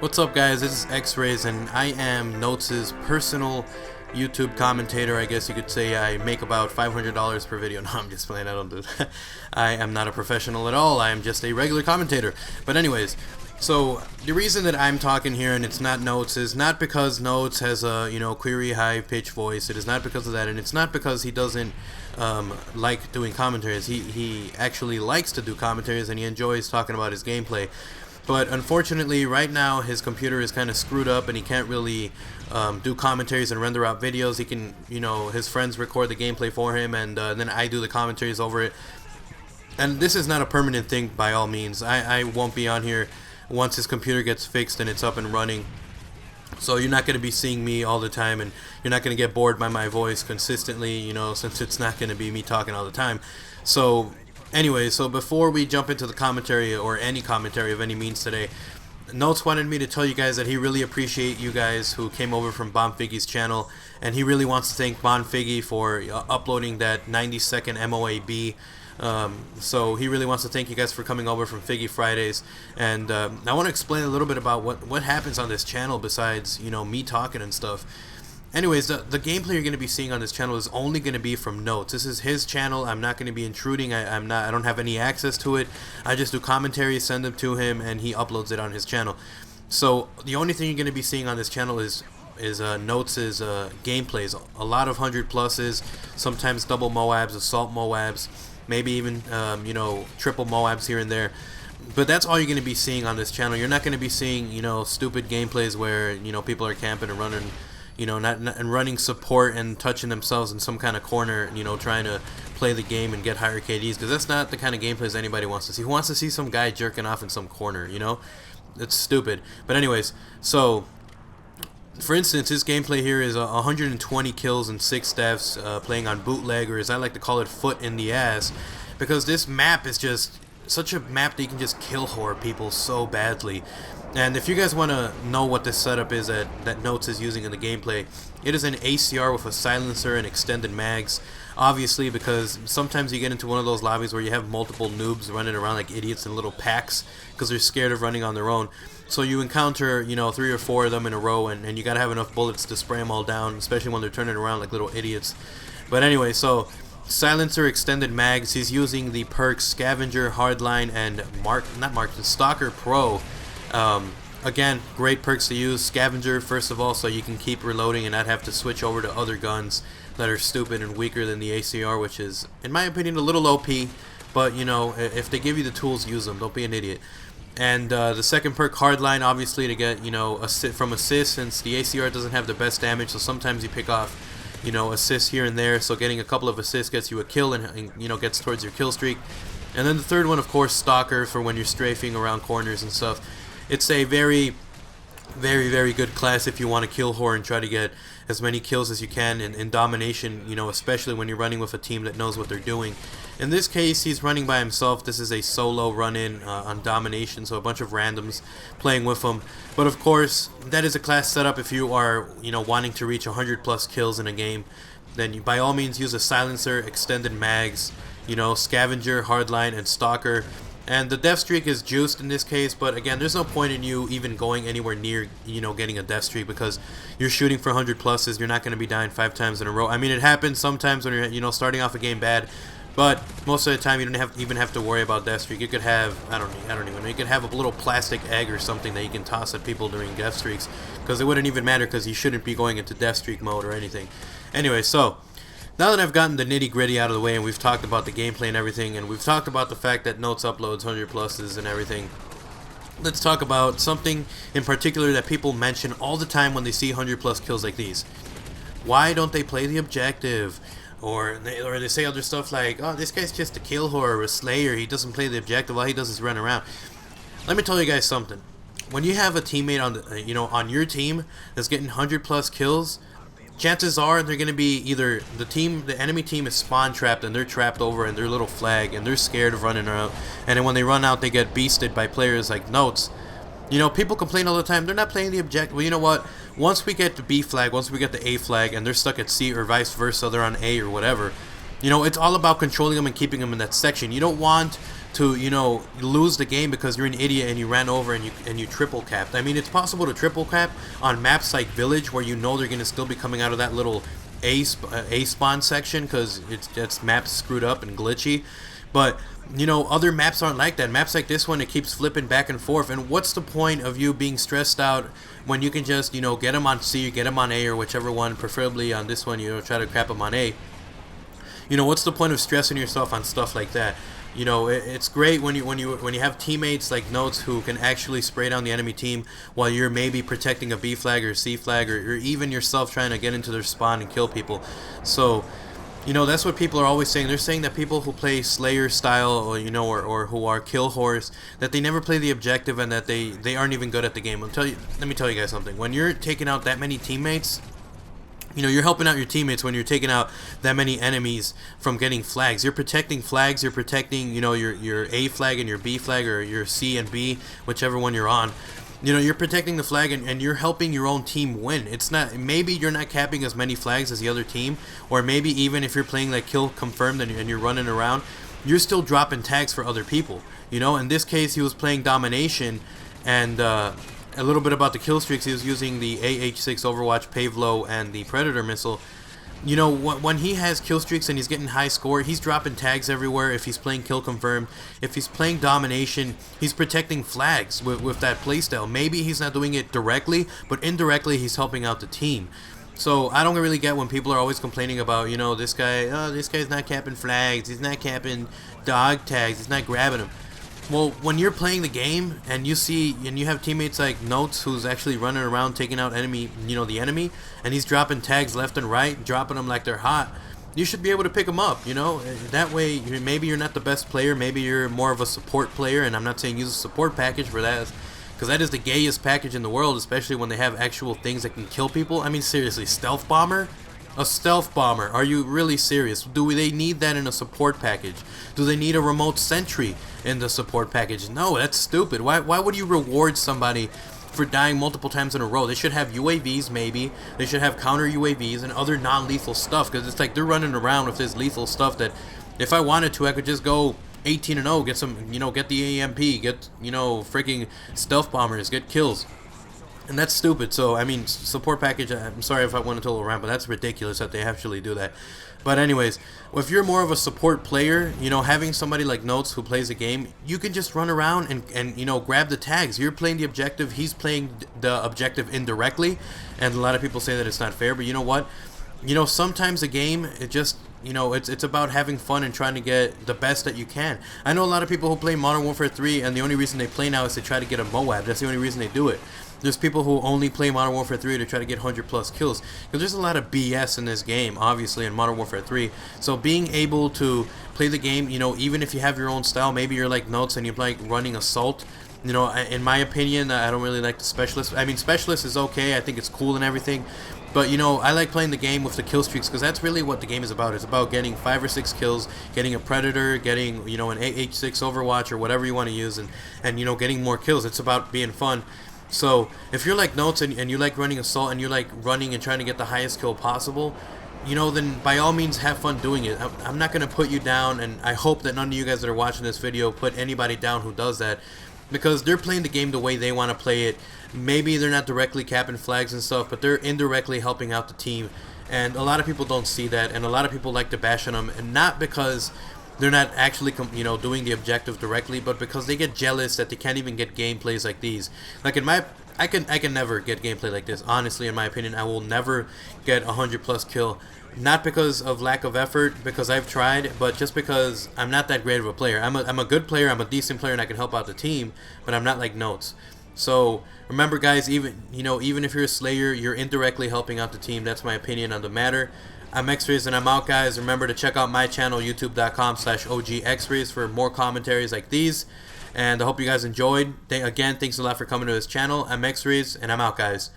What's up, guys? This is X-Rays, and I am Notes' personal YouTube commentator. I guess you could say I make about $500 per video. No, I'm just playing. I don't do that. I am not a professional at all. I am just a regular commentator. But anyways, so the reason that I'm talking here and it's not Notes is not because Notes has a query high-pitched voice. It is not because of that, and it's not because he doesn't like doing commentaries. He actually likes to do commentaries, and he enjoys talking about his gameplay. But unfortunately, right now his computer is kind of screwed up, and he can't really do commentaries and render out videos. He can, his friends record the gameplay for him, and then I do the commentaries over it. And this is not a permanent thing by all means. I won't be on here once his computer gets fixed and it's up and running. So you're not going to be seeing me all the time, and you're not going to get bored by my voice consistently, since it's not going to be me talking all the time. So anyway, so before we jump into the commentary, or any commentary of any means today, Notes wanted me to tell you guys that he really appreciates you guys who came over from Bonfiggy's channel, and he really wants to thank Bonfiggy for uploading that 90-second MOAB. So he really wants to thank you guys for coming over from Figgy Fridays, and I want to explain a little bit about what happens on this channel besides me talking and stuff. Anyways, the gameplay you're going to be seeing on this channel is only going to be from Notes. This is his channel. I'm not going to be intruding. I don't have any access to it. I just do commentary, send them to him, and he uploads it on his channel. So the only thing you're going to be seeing on this channel is Notes' gameplays. A lot of 100+s, sometimes double Moabs, assault Moabs, maybe even triple Moabs here and there. But that's all you're going to be seeing on this channel. You're not going to be seeing stupid gameplays where people are camping and running, and running support and touching themselves in some kind of corner, trying to play the game and get higher KDs, because that's not the kind of gameplays anybody wants to see. Who wants to see some guy jerking off in some corner, It's stupid. But anyways, so for instance, his gameplay here is 120 kills and 6 deaths, playing on bootleg, or as I like to call it, foot in the ass, because this map is just such a map that you can just kill whore people so badly. And if you guys want to know what this setup is that Notes is using in the gameplay, it is an ACR with a silencer and extended mags. Obviously, because sometimes you get into one of those lobbies where you have multiple noobs running around like idiots in little packs because they're scared of running on their own. So you encounter, 3 or 4 of them in a row, and you gotta have enough bullets to spray them all down, especially when they're turning around like little idiots. But anyway, so silencer, extended mags. He's using the perks Scavenger, Hardline, and Stalker Pro. Again, great perks to use. Scavenger, first of all, so you can keep reloading and not have to switch over to other guns that are stupid and weaker than the ACR, which is, in my opinion, a little OP. But, if they give you the tools, use them. Don't be an idiot. And the second perk, Hardline, obviously to get, from assist, since the ACR doesn't have the best damage, so sometimes you pick off, assists here and there. So getting a couple of assists gets you a kill and gets towards your kill streak. And then the third one, of course, Stalker, for when you're strafing around corners and stuff. It's a very, very, very good class if you want to kill whore and try to get as many kills as you can in domination, especially when you're running with a team that knows what they're doing. In this case, he's running by himself. This is a solo run-in on domination, so a bunch of randoms playing with him. But of course, that is a class setup if you are, wanting to reach 100+ kills in a game. Then you, by all means, use a silencer, extended mags, Scavenger, Hardline, and Stalker. And the death streak is juiced in this case, but again, there's no point in you even going anywhere near, getting a death streak, because you're shooting for 100+s. You're not going to be dying 5 times in a row. I mean, it happens sometimes when you're, starting off a game bad, but most of the time you don't even have to worry about death streak. You could have, I don't even know, you could have a little plastic egg or something that you can toss at people during death streaks, because it wouldn't even matter, because you shouldn't be going into death streak mode or anything. Anyway, so now that I've gotten the nitty-gritty out of the way, and we've talked about the gameplay and everything, and we've talked about the fact that Notes uploads 100+s and everything, let's talk about something in particular that people mention all the time when they see 100+ kills like these. Why don't they play the objective? Or they say other stuff like, oh, this guy's just a kill whore or a slayer, he doesn't play the objective, all he does is run around. Let me tell you guys something. When you have a teammate on the, on your team that's getting 100+ kills, chances are they're going to be either the enemy team is spawn trapped and they're trapped over in their little flag and they're scared of running around, and then when they run out they get beasted by players like Notes. People complain all the time, they're not playing the objective. Well, you know what? Once we get the B flag, once we get the A flag, and they're stuck at C or vice versa, they're on A or whatever, You know, it's all about controlling them and keeping them in that section. You don't want to, you know, lose the game because you're an idiot and you ran over and you triple capped. I mean, it's possible to triple cap on maps like Village, where you know they're gonna still be coming out of that little A spawn section because it's maps screwed up and glitchy. But you know, other maps aren't like that. Maps like this one, it keeps flipping back and forth. And what's the point of you being stressed out when you can just, you know, get them on C, get them on A, or whichever one, preferably on this one, you know, try to crap them on A. You know, what's the point of stressing yourself on stuff like that? You know, it's great when you have teammates like Notes who can actually spray down the enemy team while you're maybe protecting a B flag or C flag, or even yourself trying to get into their spawn and kill people. So, you know, that's what people are always saying. They're saying that people who play Slayer style, or, you know, or who are kill whores, that they never play the objective and that they aren't even good at the game. Let me tell you guys something. When you're taking out that many teammates, you know, you're helping out your teammates when you're taking out that many enemies from getting flags. You're protecting flags, you're protecting, you know, your A flag and your B flag, or your C and B, whichever one you're on. You know, you're protecting the flag and you're helping your own team win. It's not, maybe you're not capping as many flags as the other team, or maybe even if you're playing like kill confirmed and you're running around, you're still dropping tags for other people. You know, in this case, he was playing domination, and a little bit about the kill streaks. He was using the AH6 Overwatch Pavlo and the Predator missile. You know, when he has kill streaks and he's getting high score, he's dropping tags everywhere. If he's playing kill confirmed, if he's playing domination, he's protecting flags with that playstyle. Maybe he's not doing it directly, but indirectly he's helping out the team. So I don't really get when people are always complaining about, you know, this guy's not capping flags, he's not capping dog tags, he's not grabbing them. Well, when you're playing the game and you see and you have teammates like Notes, who's actually running around taking out the enemy, and he's dropping tags left and right, dropping them like they're hot, you should be able to pick them up, you know. That way, maybe you're not the best player, maybe you're more of a support player, and I'm not saying use a support package for that, because that is the gayest package in the world, especially when they have actual things that can kill people. I mean, seriously, stealth bomber? A stealth bomber? Are you really serious? Do they need that in a support package? Do they need a remote sentry in the support package? No, that's stupid. Why would you reward somebody for dying multiple times in a row? They should have UAVs, maybe. They should have counter UAVs and other non-lethal stuff, because it's like they're running around with this lethal stuff that if I wanted to, I could just go 18-0, get some, you know, get the AMP, get, you know, freaking stealth bombers, get kills. And that's stupid. So, I mean, support package, I'm sorry if I went into a little rant, but that's ridiculous that they actually do that. But anyways, if you're more of a support player, you know, having somebody like Notes who plays a game, you can just run around and you know, grab the tags. You're playing the objective, he's playing the objective indirectly, and a lot of people say that it's not fair, but you know what? You know, sometimes a game, it just, you know, it's about having fun and trying to get the best that you can. I know a lot of people who play Modern Warfare 3, and the only reason they play now is to try to get a MOAB. That's the only reason they do it. There's people who only play Modern Warfare 3 to try to get 100 plus kills, because there's a lot of BS in this game, obviously, in Modern Warfare 3. So being able to play the game, you know, even if you have your own style, maybe you're like Notes and you like running Assault. You know, in my opinion, I don't really like the Specialist. I mean, Specialist is okay, I think it's cool and everything, but you know, I like playing the game with the kill streaks, because that's really what the game is about. It's about getting 5 or 6 kills, getting a Predator, getting, you know, an AH6 Overwatch or whatever you want to use, and you know, getting more kills. It's about being fun. So if you're like Notes and you like running Assault and you like running and trying to get the highest kill possible, you know, then by all means have fun doing it. I'm not going to put you down, and I hope that none of you guys that are watching this video put anybody down who does that, because they're playing the game the way they want to play it. Maybe they're not directly capping flags and stuff, but they're indirectly helping out the team, and a lot of people don't see that, and a lot of people like to bash on them, and not because they're not actually, you know, doing the objective directly, but because they get jealous that they can't even get gameplays like these. Like I can never get gameplay like this. Honestly, in my opinion, I will never get 100 plus kill. Not because of lack of effort, because I've tried, but just because I'm not that great of a player. I'm a good player, I'm a decent player, and I can help out the team, but I'm not like Notes. So remember, guys, even if you're a Slayer, you're indirectly helping out the team. That's my opinion on the matter. I'm X-Rays and I'm out, guys. Remember to check out my channel, youtube.com/OGXrays, for more commentaries like these. And I hope you guys enjoyed. Again, thanks a lot for coming to this channel. I'm X-Rays and I'm out, guys.